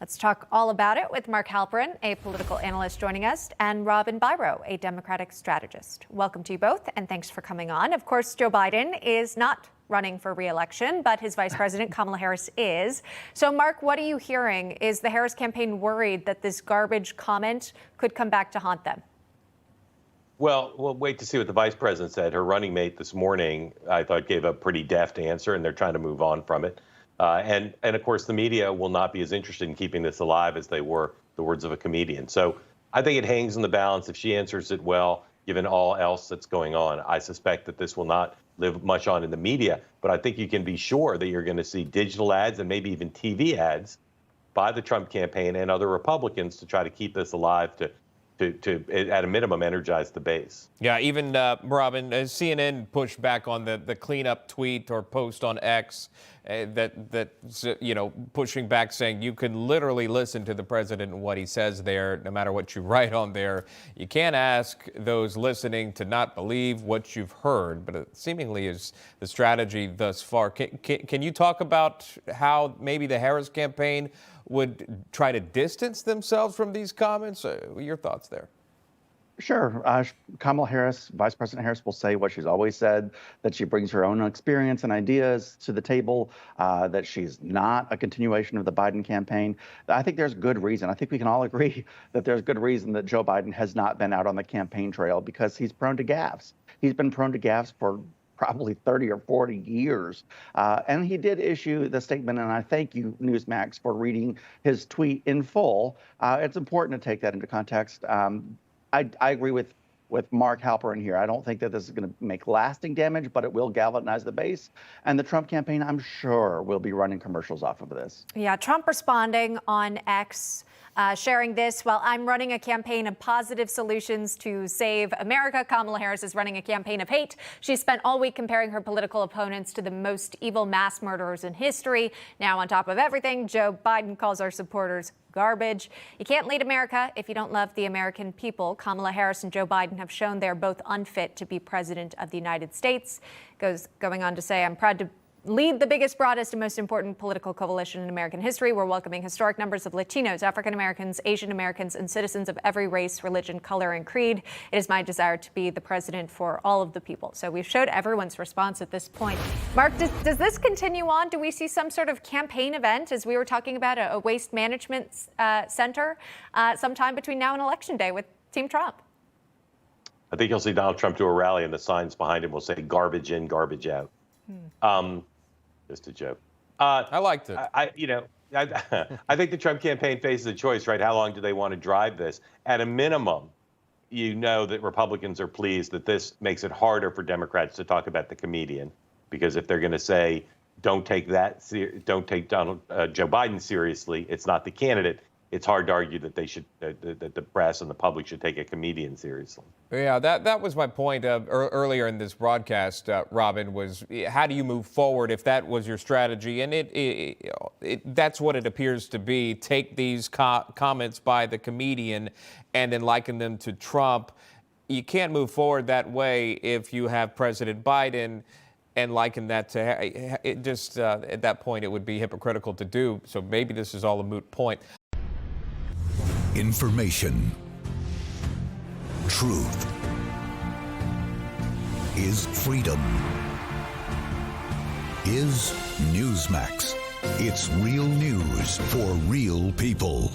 Let's talk all about it with Mark Halperin, a political analyst joining us, and Robin Biro, a Democratic strategist. Welcome to you both, and thanks for coming on. Of course, Joe Biden is not running for re-election, but his vice president, Kamala Harris, is. So, Mark, what are you hearing? Is the Harris campaign worried that this garbage comment could come back to haunt them? Well, we'll wait to see what the vice president said. Her running mate this morning, I thought, gave a pretty deft answer, and they're trying to move on from it. And of course, the media will not be as interested in keeping this alive as they were, the words of a comedian. So I think it hangs in the balance. If she answers it well, given all else that's going on, I suspect that this will not live much on in the media. But I think you can be sure that you're going to see digital ads and maybe even TV ads by the Trump campaign and other Republicans to try to keep this alive, to at a minimum, energize the base. Yeah, even Robin, CNN pushed back on the cleanup tweet or post on X pushing back, saying you can literally listen to the president and what he says there, no matter what you write on there. You can't ask those listening to not believe what you've heard, but it seemingly is the strategy thus far. Can you talk about how maybe the Harris campaign would try to distance themselves from these comments? Your thoughts there? Sure. Kamala Harris, Vice President Harris, will say what she's always said, that she brings her own experience and ideas to the table, that she's not a continuation of the Biden campaign. I think there's good reason. I think we can all agree that there's good reason that Joe Biden has not been out on the campaign trail, because he's prone to gaffes. He's been prone to gaffes for probably 30 or 40 years. And he did issue the statement, and I thank you, Newsmax, for reading his tweet in full. It's important to take that into context. I agree with Mark Halperin here. I don't think that this is going to make lasting damage, but it will galvanize the base. And the Trump campaign, I'm sure, will be running commercials off of this. Yeah, Trump responding on X, sharing this: while I'm running a campaign of positive solutions to save America, Kamala Harris is running a campaign of hate. She spent all week comparing her political opponents to the most evil mass murderers in history. Now, on top of everything, Joe Biden calls our supporters garbage. You can't lead America if you don't love the American people. Kamala Harris and Joe Biden have shown they're both unfit to be president of the United States. Going on to say, I'm proud to lead the biggest, broadest, and most important political coalition in American history. We're welcoming historic numbers of Latinos, African Americans, Asian Americans, and citizens of every race, religion, color, and creed. It is my desire to be the president for all of the people. So we've showed everyone's response at this point. Mark, does this continue on? Do we see some sort of campaign event, as we were talking about, a waste management center sometime between now and Election Day with Team Trump? I think you'll see Donald Trump do a rally, and the signs behind him will say "garbage in, garbage out." Just a joke. I liked it. I think the Trump campaign faces a choice, right? How long do they want to drive this? At a minimum, you know that Republicans are pleased that this makes it harder for Democrats to talk about the comedian, because if they're going to say, don't take Joe Biden seriously, it's not the candidate, it's hard to argue that they should, that the press and the public should take a comedian seriously. Yeah, that was my point earlier in this broadcast, Robin, was how do you move forward if that was your strategy? And that's what it appears to be. Take these comments by the comedian and then liken them to Trump. You can't move forward that way if you have President Biden and liken that to it. Just at that point, it would be hypocritical to do. So maybe this is all a moot point. Information. Truth is freedom. Is Newsmax. It's real news for real people.